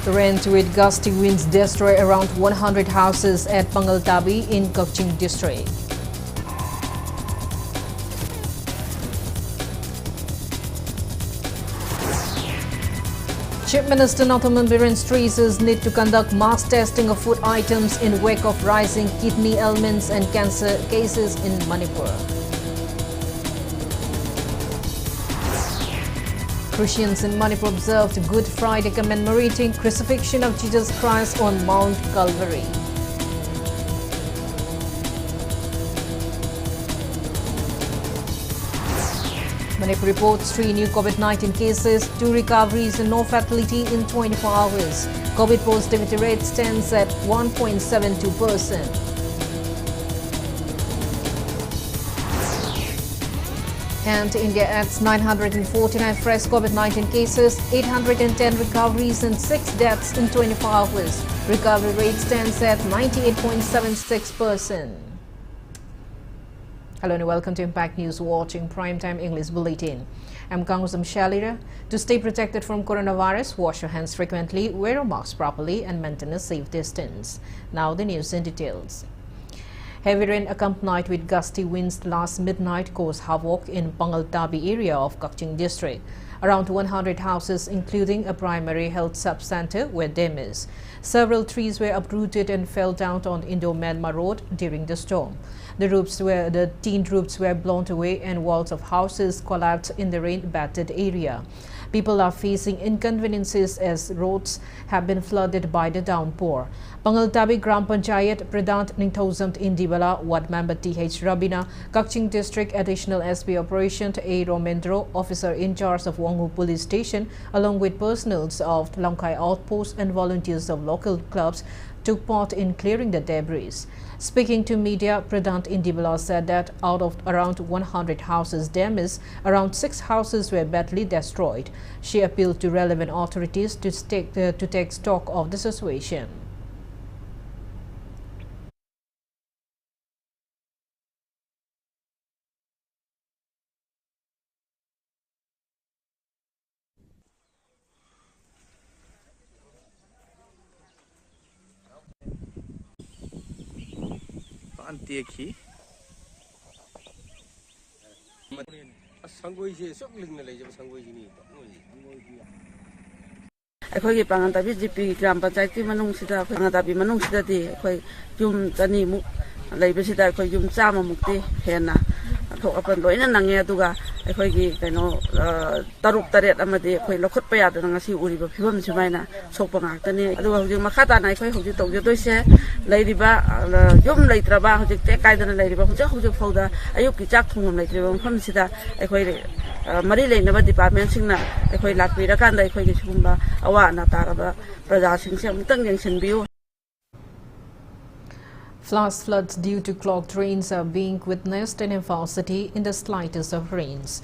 Torrent with gusty winds destroy around 100 houses at Pangaltabi in KANGUJAM district. Chief Minister Manipuri stresses need to conduct mass testing of food items in wake of rising kidney ailments and cancer cases in Manipur. Christians in Manipur observed Good Friday commemorating crucifixion of Jesus Christ on Mount Calvary. Manipur reports 3 new COVID-19 cases, 2 recoveries and no fatality in 24 hours. COVID positivity rate stands at 1.72%. And India adds 949 fresh COVID-19 cases, 810 recoveries and 6 deaths in 24 hours. Recovery rate stands at 98.76%. Hello and welcome to Impact News watching Primetime English Bulletin. I'm KANGUJAM SHELLYRA. To stay protected from coronavirus, wash your hands frequently, wear a mask properly and maintain a safe distance. Now the news in details. Heavy rain accompanied with gusty winds last midnight caused havoc in Pangaltabi area of KANGUJAM district. Around 100 houses, including a primary health sub-center, were damaged. Several trees were uprooted and fell down on Indo-Myanmar Road during the storm. The tin roofs were blown away and walls of houses collapsed in the rain-battered area. People are facing inconveniences as roads have been flooded by the downpour. Pangaltabi Gram Panchayat Pradhan Ningthausamt Indibala, Ward Member T.H. Rabina, KANGUJAM District Additional SP Operation A. Romendro, Officer in charge of Wanghu Police Station, along with personnel of Langkai Outpost and volunteers of local clubs, took part in clearing the debris. Speaking to media, Pradhan Indibala said that out of around 100 houses damaged, around 6 houses were badly destroyed. She appealed to relevant authorities to take stock of the situation. Antiaki Sangoisi, something like Sangoisi. I Pangaltabi GP Gram Panchayat Manungsida, Pangaltabi Manungsida, Yum Tanimu, Labasida, Yum Sama Mukti, Hena, upon Loina Nangaduga, Taruk Taret Amadi, Lokotpaya, and Nasi Uri, Pim Sumana, Sopangatani, Makata, and I told you to say, Lady Ba, Yum Latraba, take either Lady Ba, who Foda, Ayuki Jackson, like Consider, Marilyn, never department singer, Latvia, Kanda, Kumba, Awana, Taraba, Brazil, Tangan View. Flash floods due to clogged drains are being witnessed in Imphal city in the slightest of rains.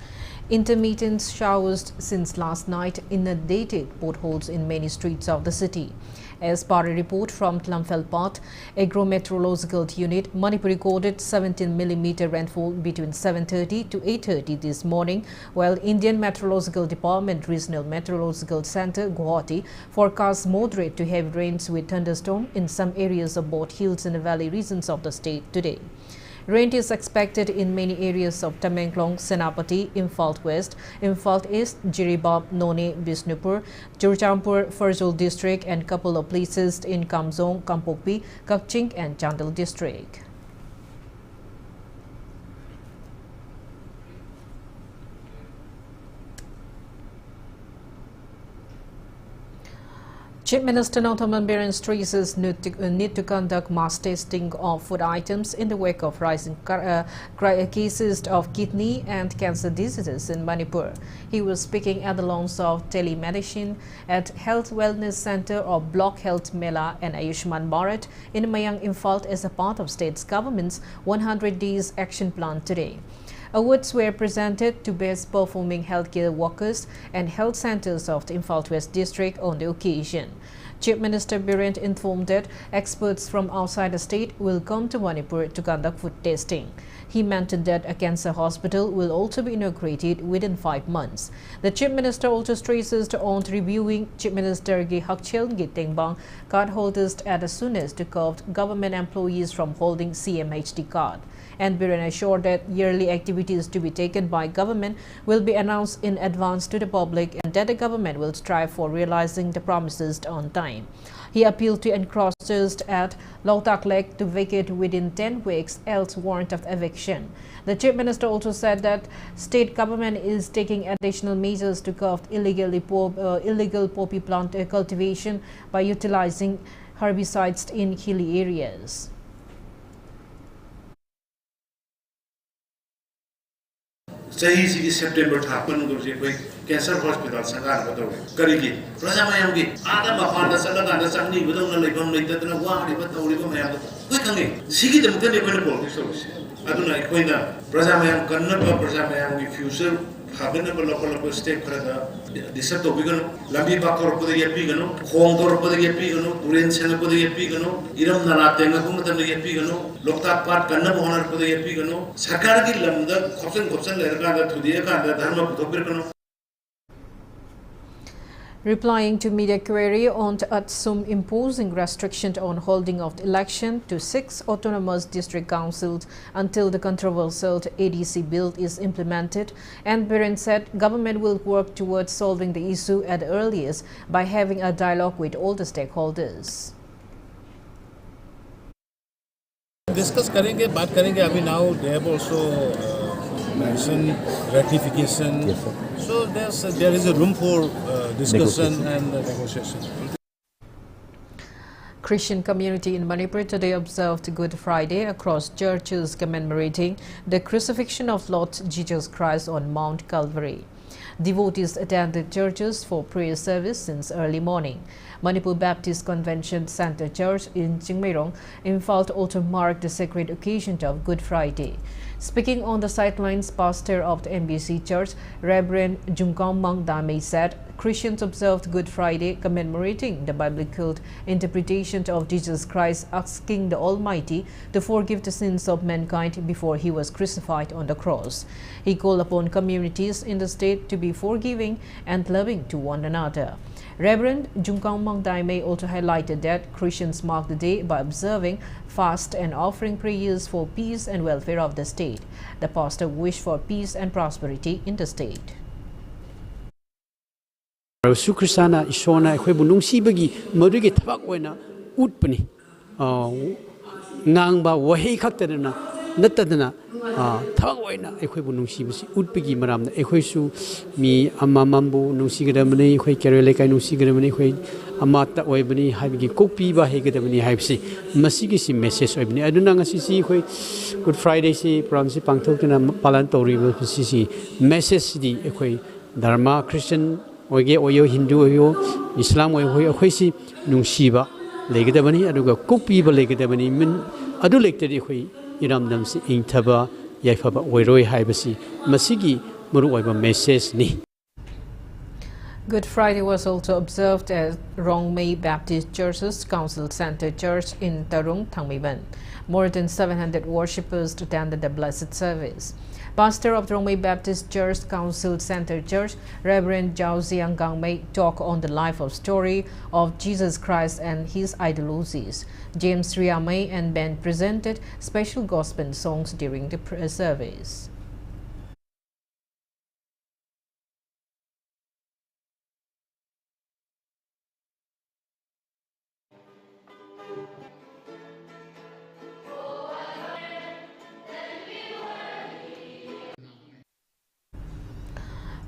Intermittent showers since last night inundated potholes in many streets of the city. As per a report from Tlamfelpat Agrometeorological Unit, Manipur recorded 17 mm rainfall between 7:30 to 8:30 this morning, while Indian Meteorological Department Regional Meteorological Center, Guwahati, forecasts moderate to heavy rains with thunderstorm in some areas of both hills and valley regions of the state today. Rain is expected in many areas of Tamenglong, Senapati, Imphal West, Imphal East, Jiribam, Noni, Bishnupur, Churchampur, Farzul district and couple of places in Kamzong, Kampokpi, KANGUJAM and Chandel district. Chief Minister Manipuri stresses need to conduct mass testing of food items in the wake of rising cases of kidney and cancer diseases in Manipur. He was speaking at the launch of telemedicine at Health Wellness Center of Block Health Mela and Ayushman Bharat in Mayang Imphal as a part of state's government's 100 days action plan today. Awards were presented to best performing healthcare workers and health centers of the Imphal West district on the occasion. Chief Minister Biren informed that experts from outside the state will come to Manipur to conduct food testing. He mentioned that a cancer hospital will also be inaugurated within 5 months. The Chief Minister also stresses on reviewing Chief Minister Gi Hakchel Gitingbang card holders as soon as to curb government employees from holding CMHD card. And Biren assured that yearly activities to be taken by government will be announced in advance to the public and that the government will strive for realizing the promises on time. He appealed to encroachers at Lautak Lake to vacate within 10 weeks, else warrant of eviction. The Chief Minister also said that state government is taking additional measures to curb illegal poppy plant cultivation by utilizing herbicides in hilly areas. Say September happen cancer hospital Sangan Karigi, Prajamayamgi, Adam Apanda Salagan, the Sani, without a labor, later than a war, but the Oliver Quickly, Sigi the Mutani service. I don't like when Prajamayam Kanaka, Prajamayam, future, Habanaba local state, Disato Pigano, Lambi Bakor Pigano, Hongor Pigano, Turin Sena Pigano, Iram Nalatanga Pigano, Lokta Part Kanam honor Pigano, Sakaragi Lamda, Kopsan Lerganda to the Akanda, Dharma Putopirano. Replying to media query on Atsum imposing restriction on holding of the election to 6 autonomous district councils until the controversial ADC bill is implemented, and Biren said government will work towards solving the issue at the earliest by having a dialogue with all the stakeholders. Discuss करेंगे, बात करेंगे. अभी now they have also mentioned ratification. Yes, so there is a room for discussion and negotiation. Christian community in Manipur today observed Good Friday across churches commemorating the crucifixion of Lord Jesus Christ on Mount Calvary. Devotees attended churches for prayer service since early morning. Manipur Baptist Convention Center Church in Chingmeirong, Imphal, also marked the sacred occasion of Good Friday. Speaking on the sidelines, pastor of the MBC Church, Reverend Jungkang Mang Dame said Christians observed Good Friday commemorating the biblical interpretation of Jesus Christ asking the Almighty to forgive the sins of mankind before he was crucified on the cross. He called upon communities in the state to be forgiving and loving to one another. Reverend Jungkang Mang Daime also highlighted that Christians mark the day by observing fast and offering prayers for peace and welfare of the state. The pastor wished for peace and prosperity in the state. Sukrasana Ishona Hebunungsibagi Modugi Tabakwena Utpani Nangba Wahi Kaktana Natadana Tawena Equibunungsibasi Utpigi Maram Equesu me Amamambu Nusigamani, Kereleka Nusigamani, Amata Webani, Habigi Kopi Bahegamani Hipsi, Masigisi message Ebony. I don't know Sisi Good Friday, Pramsi Pantokana Palantori Sisi message the Equi Dharma Christian. Oye oyo Hindu oyo Islam oyo oyo nungsiba legedabani aduga kopiba legedabani min adu lectedi khoi iramdamsi ingthaba yaifaba oiroi haibasi masigi muru oiba message ni. Good Friday was also observed at Rongmei Baptist Church's Council Center Church in Tarung, Thangmiban. More than 700 worshippers attended the blessed service. Pastor of the Rongmei Baptist Church Council Center Church, Reverend Zhao Ziang Gangmei, talked on the life of story of Jesus Christ and his ideologies. James Riamei and Ben presented special gospel songs during the prayer service.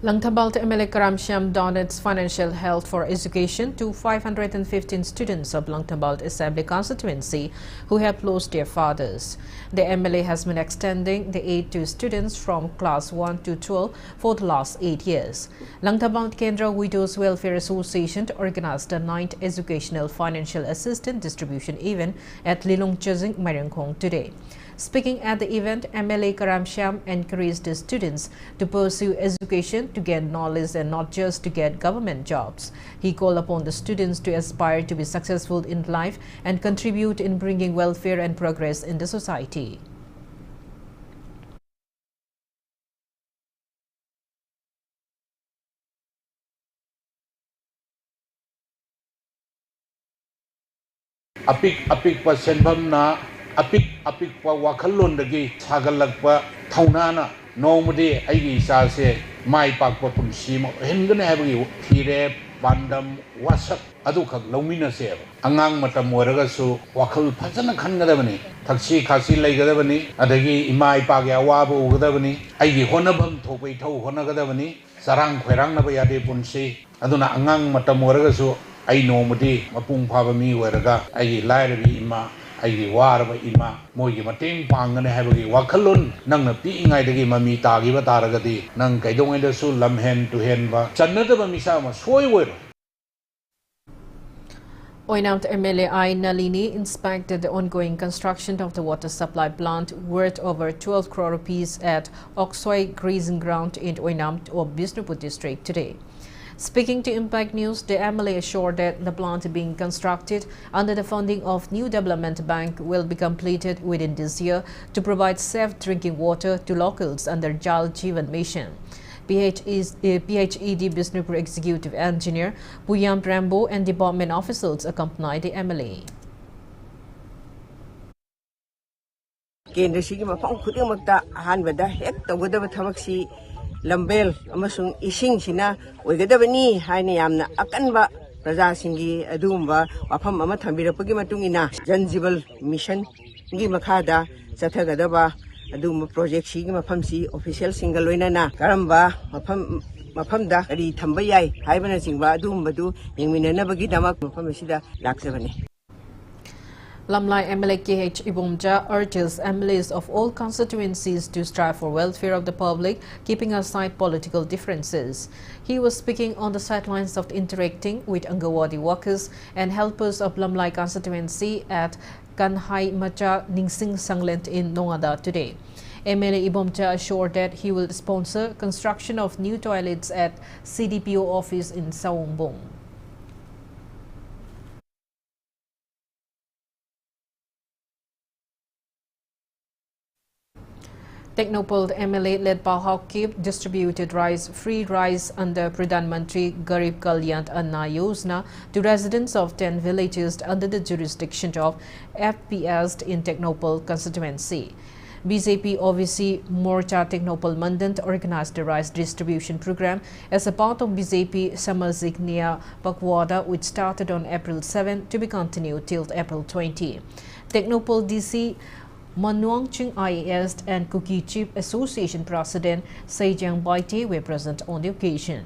Langtabal MLA Karamsham donated financial help for education to 515 students of Langtabal Assembly constituency who have lost their fathers. The MLA has been extending the aid to students from class 1 to 12 for the last 8 years. Langtabal Kendra Widows Welfare Association organized the 9th Educational Financial Assistance Distribution event at Lilong Chazing, Mariangkong today. Speaking at the event, MLA Karamsham encouraged the students to pursue education to get knowledge and not just to get government jobs. He called upon the students to aspire to be successful in life and contribute in bringing welfare and progress in the society. apik pa senbam na apik pa wakalon dagi sagalak pa thauna na nomade aigi sa se mai pak pa pumsi mo hengane habagi thire bandam wasak adu khak lomina se angang matam waraga su wakal phajana khangadabani thaksi khasi laigadabani adagi imai pa ga wabu ugadabani aigi honabam thopai thau honagadabani sarang khwerang na ba yade punsi aduna angang matam waraga su ai nomadi mapung phaba mi waraga ai lairabi ima ai waraba ima mogi mateng pangane habagi wakalun nangna pi ingai dagi mami tagi ba taragadi nang kaidong enda su lamhen to hen ba channada ba misa ma soi wero. Oinamt MLA I Nalini inspected the ongoing construction of the water supply plant worth over 12 crore rupees at Oksoi grazing ground in Oinamt of Bishnupur district today. Speaking to Impact News, the MLA assured that the plant being constructed under the funding of New Development Bank will be completed within this year to provide safe drinking water to locals under Jal Jeevan Mission. PHED Bishnupur Executive Engineer Puyam Rambo and department officials accompanied the MLA. Lambel amasung ising sina oigadabani haina yamna akanba praja singi adumba wafam ama thambirapagi matungina janjibal mission ngi makhada chathagadaba adumba project sigi mafamsi official single loinana karamba mafamda kari thamba yai haibana singba adumbadu yengminanabagi damak mafam sida laksabani. Lamlai MLA KH Ibomja urges MLAs of all constituencies to strive for welfare of the public, keeping aside political differences. He was speaking on the sidelines of interacting with Angawadi workers and helpers of Lamlai constituency at Kanhai Macha Ningsing Sanglent in Nongada today. MLA Ibomja assured that he will sponsor construction of new toilets at CDPO office in Saungbong. Technopole MLA led by Hawkip distributed free rice under Pradhan Mantri Garib Kalyan Anna Yojana to residents of 10 villages under the jurisdiction of FPS in Technopole constituency. BJP OVC Morcha Technopole Mandant organized the rice distribution program as a part of BJP Samajik Nya Pakwada, which started on April 7 to be continued till April 20. Technopole DC Manuang Chung IAS and Cookie Chip Association President Sejang Baite were present on the occasion.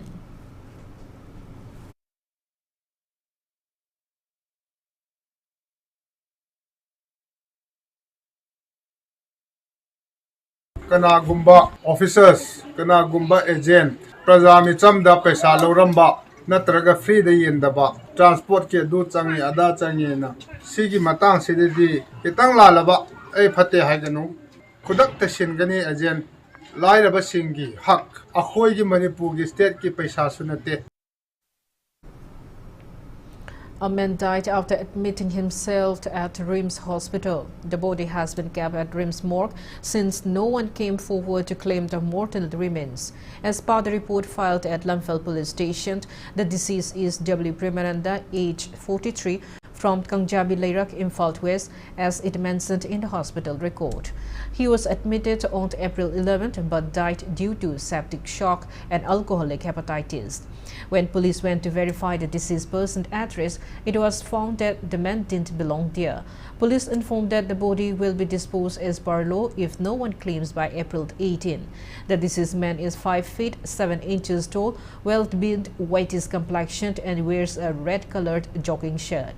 Kanagumba officers, Kanagumba agent, Prajami Chamda Pesa Loramba, Natraga free the Yendaba, transport ke do changi ada changi na, Sigi Matang Sididi, Kitang Lalaba. A Pate Haganu, Kudak Tashingani agent, Laira Basingi, Hak, Ahoy Manipur, state ki Paisa Sunate. A man died after admitting himself at RIMS hospital. The body has been kept at RIMS morgue since no one came forward to claim the mortal remains. As per the report filed at Lamphel police station, the deceased is W. Premananda, age 43, from Kangjabi Leirak, Imphal West, as it mentioned in the hospital record. He was admitted on April 11th but died due to septic shock and alcoholic hepatitis. When police went to verify the deceased person's address, it was found that the man didn't belong there. Police informed that the body will be disposed as per law if no one claims by April 18. The deceased man is 5 feet 7 inches tall, well-built, whitish complexioned, and wears a red-colored jogging shirt.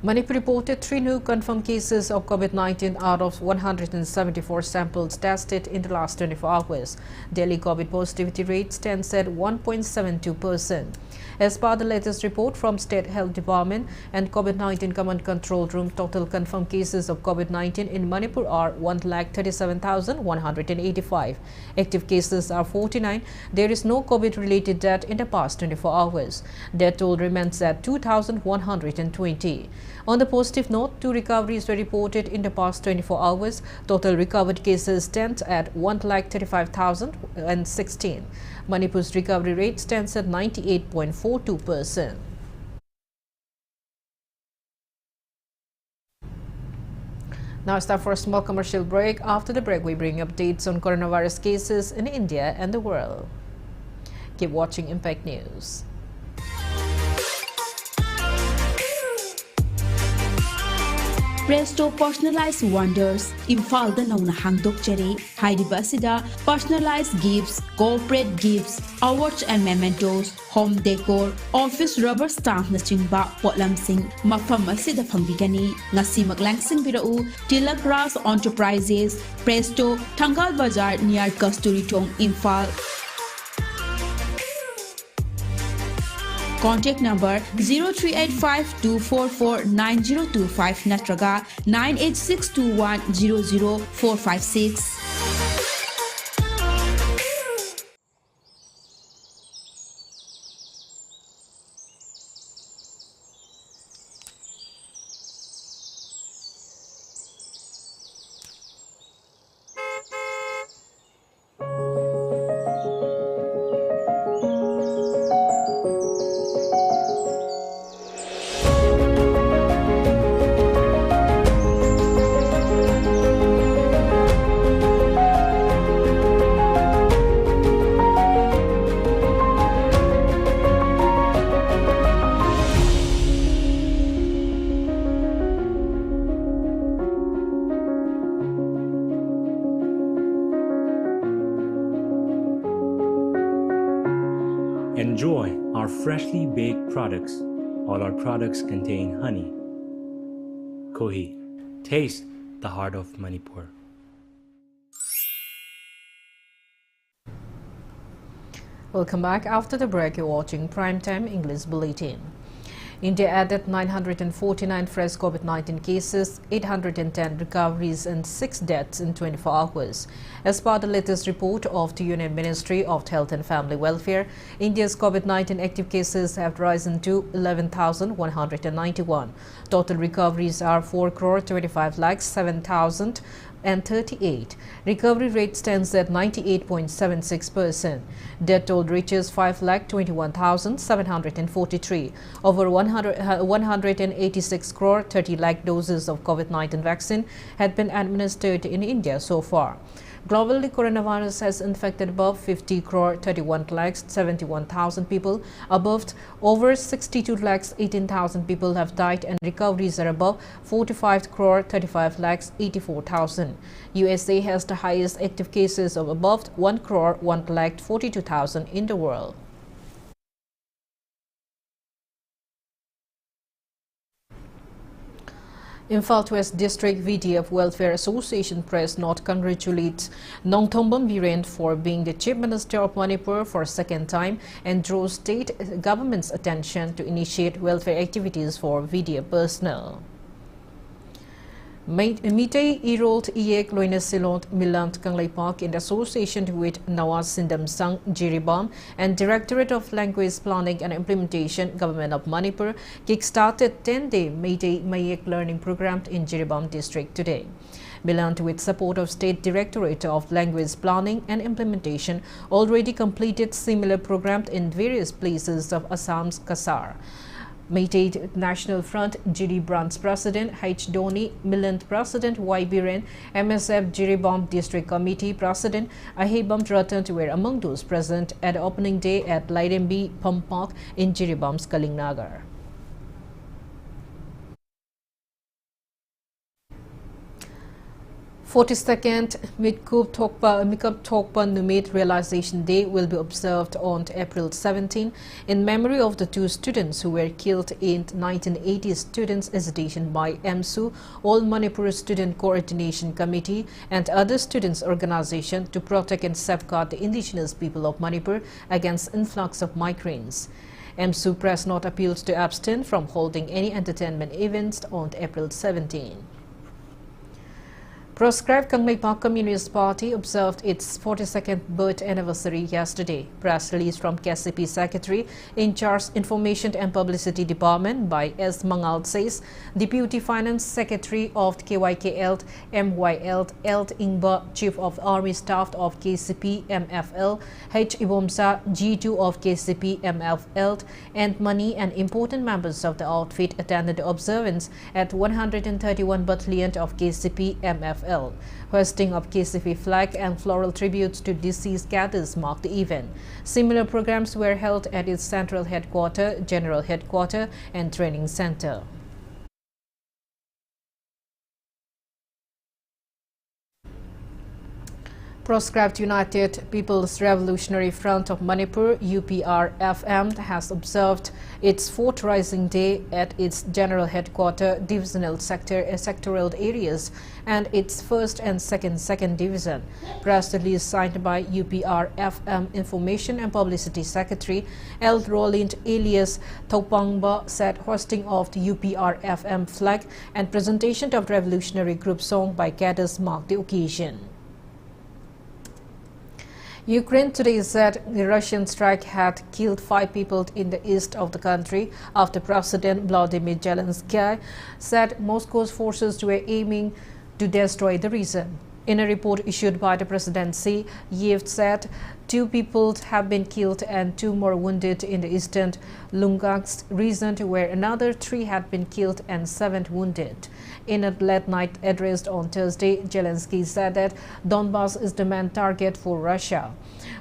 Manipur reported 3 new confirmed cases of COVID-19 out of 174 samples tested in the last 24 hours. Daily COVID positivity rate stands at 1.72%. As per the latest report from State Health Department and COVID-19 Command Control Room, total confirmed cases of COVID-19 in Manipur are 137,185. Active cases are 49. There is no COVID-related death in the past 24 hours. Death toll remains at 2,120. On the positive note, 2 recoveries were reported in the past 24 hours. Total recovered cases stand at 135,016. Manipur's recovery rate stands at 98.42%. Now it's time for a small commercial break. After the break, we bring updates on coronavirus cases in India and the world. Keep watching Impact News. Presto Personalized Wonders, Imphal Nauna Hangdokchari, Haidibasida, personalized gifts, corporate gifts, awards and mementos, home decor, office rubber stamp Nachingba, Potlam Singh, Mafamasida Fambigani, Nasi Maglangsing Birau, Tilak Ras Enterprises, Presto, Tangal Bazar near Kasturi Tong, Imphal. Contact number 0385-244-9025 Natraga 98621-00456. Enjoy our freshly baked products. All our products contain honey. Kohi, taste the heart of Manipur. Welcome back. After the break, you're watching Primetime English Bulletin. India added 949 fresh COVID-19 cases, 810 recoveries and 6 deaths in 24 hours. As per the latest report of the Union Ministry of Health and Family Welfare, India's COVID-19 active cases have risen to 11,191. Total recoveries are 4,25,07,038. Recovery rate stands at 98.76%. Death toll reaches 5,21,743. Over 186 crore 30 lakh doses of COVID-19 vaccine had been administered in India so far. Globally, coronavirus has infected above 50 crore 31 lakhs 71,000 people. Over 62 lakhs 18,000 people have died, and recoveries are above 45 crore 35 lakhs 84,000. USA has the highest active cases of above 1 crore 1 lakh 42,000 in the world. Imphal West District VDF Welfare Association Press Note congratulates Nongthombam Biren for being the Chief Minister of Manipur for a second time and draws state government's attention to initiate welfare activities for VDF personnel. Mitei Irot Iek Loina Silont Milant Kanglai Park in association with Nawaz Sindam Sang Jiribam and Directorate of Language Planning and Implementation, Government of Manipur, kick-started 10-day Mitei Mayek learning program in Jiribam district today. Milant, with support of State Directorate of Language Planning and Implementation, already completed similar program in various places of Assam's Kasar. Meitei National Front GD Branch President H. Dhoni, Milant President Y. Biren, MSF Jiribam District Committee President Ahibam Ratan were among those present at opening day at Laidembi Pump Park in Jiribam's Kalingnagar. 42nd Mikub Tokpa Numit Realization Day will be observed on April 17 in memory of the two students who were killed in 1980 students' agitation by MSU, All Manipur Student Coordination Committee and other students' organizations to protect and safeguard the indigenous people of Manipur against influx of migrants. MSU press note appeals to abstain from holding any entertainment events on April 17. Proscribed Kangleipak Communist Party observed its 42nd birth anniversary yesterday. Press release from KCP Secretary in charge Information and Publicity Department by S. Mangal says Deputy Finance Secretary of KYKL, MYL, Eld Ingba, Chief of Army Staff of KCP MFL, H. Ibomsa, G2 of KCP MFL, and many and important members of the outfit attended the observance at 131 Battalion of KCP MFL. Hoisting of KCP flag and floral tributes to deceased cadets marked the event. Similar programs were held at its central headquarters, general headquarters, and training center. Proscribed United People's Revolutionary Front of Manipur UPR-FM has observed its 4th Rising Day at its general headquarters, divisional sectoral areas, and its 1st and 2nd Division. Press release signed by UPR-FM Information and Publicity Secretary L. Roland Elias Taupangba said hosting of the UPR-FM flag and presentation of Revolutionary Group song by cadets marked the occasion. Ukraine today said the Russian strike had killed 5 people in the east of the country after President Vladimir Zelensky said Moscow's forces were aiming to destroy the region. In a report issued by the presidency, Kyiv said 2 people have been killed and 2 more wounded in the eastern Lugansk region, where another 3 had been killed and 7 wounded. In a late-night address on Thursday, Zelensky said that Donbas is the main target for Russia.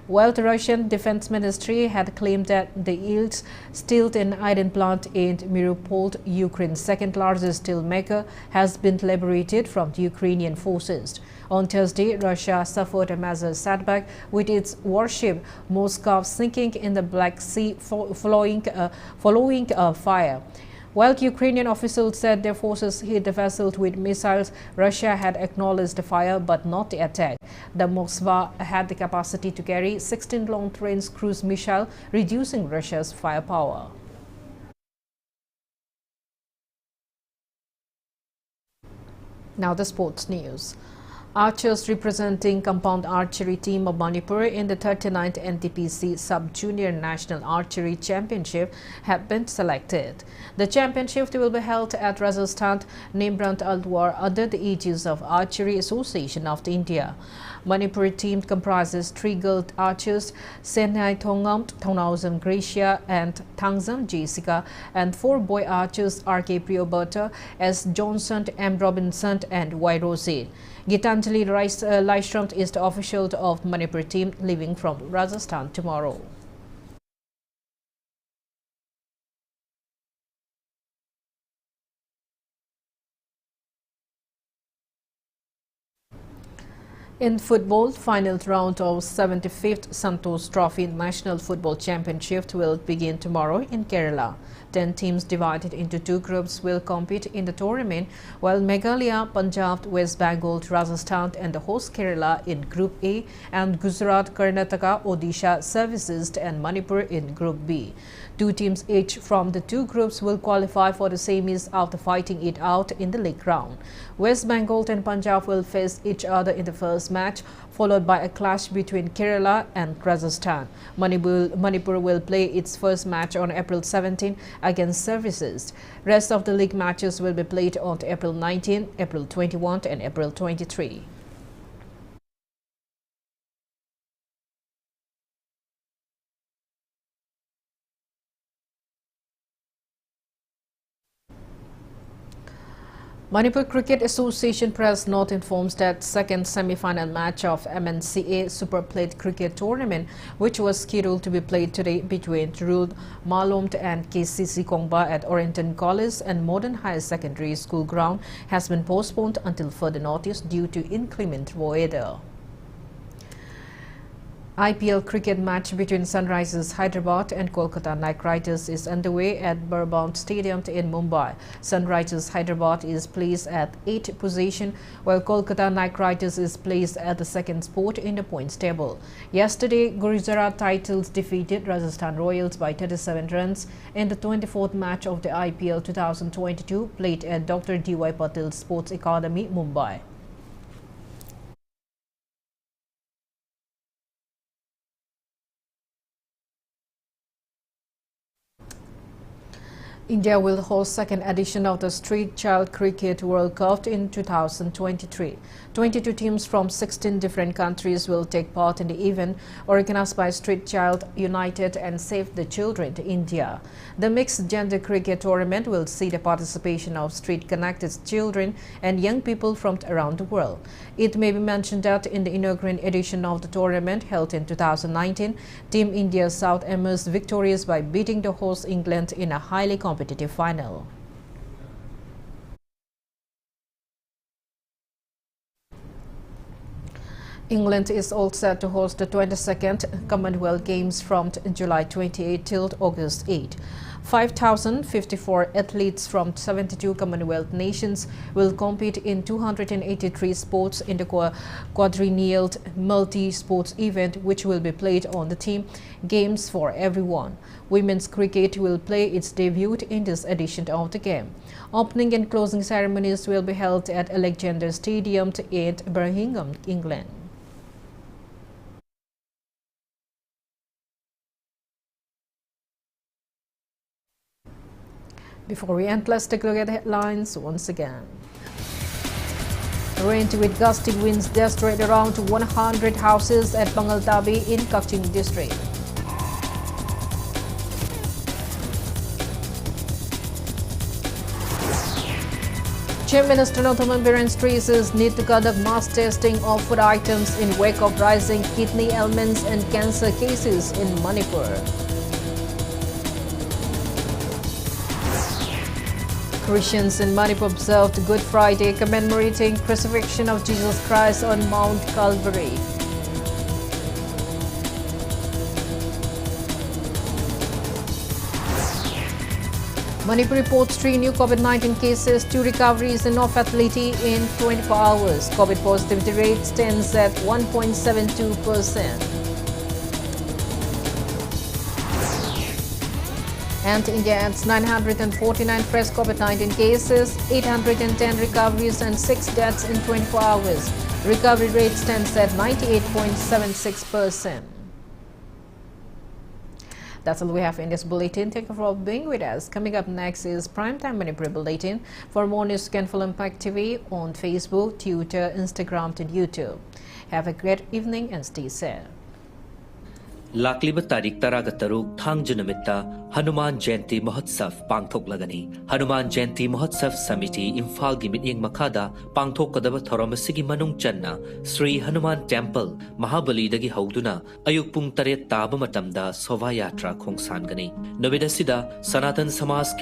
While the Russian Defense Ministry had claimed that the yields steel and iron plant in Mariupol, Ukraine's second-largest steel maker, has been liberated from the Ukrainian forces. On Thursday, Russia suffered a major setback with its warship Moscow sinking in the Black Sea following a fire. While Ukrainian officials said their forces hit the vessel with missiles, Russia had acknowledged the fire but not the attack. The Moskva had the capacity to carry 16 long-range cruise missiles, reducing Russia's firepower. Now the sports news. Archers representing compound archery team of Manipur in the 39th NTPC Sub-Junior National Archery Championship have been selected. The championship will be held at Rajasthan, Nimbrant Alwar under the aegis of Archery Association of India. Manipur team comprises 3 girl archers, Senai Thongam, Thongauzam Gracia and Thangzam Jessica, and 4 boy archers, R.K. Priyoberta, S. Johnson, M. Robinson and Y. Rose. Gitanjali Laistramt is the official of Manipur team leaving from Rajasthan tomorrow. In football, final round of 75th Santosh Trophy National Football Championship will begin tomorrow in Kerala. 10 teams divided into 2 groups will compete in the tournament, while Meghalaya, Punjab, West Bengal, Rajasthan and the host Kerala in Group A and Gujarat, Karnataka, Odisha, Services and Manipur in Group B. 2 teams each from the 2 groups will qualify for the semis after fighting it out in the league round. West Bengal and Punjab will face each other in the first match, followed by a clash between Kerala and Rajasthan. Manipur will play its first match on April 17 against Services. Rest of the league matches will be played on April 19, April 21 and April 23. Manipur Cricket Association press note informs that second semi-final match of MNCA Super Plate Cricket Tournament, which was scheduled to be played today between Rud Malomt and KCC Kongba at Oriental College and Modern Higher Secondary School ground, has been postponed until further notice due to inclement weather. IPL cricket match between Sunrisers Hyderabad and Kolkata Knight Riders is underway at Burbound Stadium in Mumbai. Sunrisers Hyderabad is placed at 8th position, while Kolkata Knight Riders is placed at the second spot in the points table. Yesterday, Gujarat Titans defeated Rajasthan Royals by 37 runs in the 24th match of the IPL 2022 played at Dr. D.Y. Patil Sports Academy, Mumbai. India will host second edition of the Street Child Cricket World Cup in 2023. 22 teams from 16 different countries will take part in the event, organized by Street Child United and Save the Children to India. The mixed gender cricket tournament will see the participation of street-connected children and young people from around the world. It may be mentioned that in the inaugural edition of the tournament held in 2019, Team India South emerged victorious by beating the host England in a highly competitive final. England is all set to host the 22nd Commonwealth Games from July 28 till August 8. 5,054 athletes from 72 Commonwealth nations will compete in 283 sports in the quadrennial multi-sports event, which will be played on the theme Games for Everyone. Women's cricket will play its debut in this edition of the game. Opening and closing ceremonies will be held at Alexander Stadium in Birmingham, England. Before we end, let's take a look at the headlines once again. Rain with gusty winds destroyed around 100 houses at Bangaltabi in Kaching district. Chief Minister Nothaman Biren stresses need to conduct mass testing of food items in wake of rising kidney ailments and cancer cases in Manipur. Christians in Manipur observed Good Friday, commemorating crucifixion of Jesus Christ on Mount Calvary. Manipur reports 3 new COVID-19 cases, 2 recoveries and no fatality in 24 hours. COVID positivity rate stands at 1.72%. And India adds 949 fresh COVID-19 cases, 810 recoveries and 6 deaths in 24 hours. Recovery rate stands at 98.76%. That's all we have in this bulletin. Thank you for being with us. Coming up next is Primetime Manipur Bulletin. For more news, you can follow Impact TV on Facebook, Twitter, Instagram and YouTube. Have a great evening and stay safe. लाकलिब तारीख तराग तरुक थांग नमित्ता हनुमान जयंती महोत्सव पांगथोकलगनी हनुमान जयंती महोत्सव समिति इम्फाल की meeting मखादा पांगथोकदब थौरम सिगी मनुंग चन्ना Shri Hanuman temple महाबली दगी हौदुना अयुक पुंग 8 ताब मतमदा शोभा यात्रा खोंगसानगनी नवेदसिदा सनातन समाज की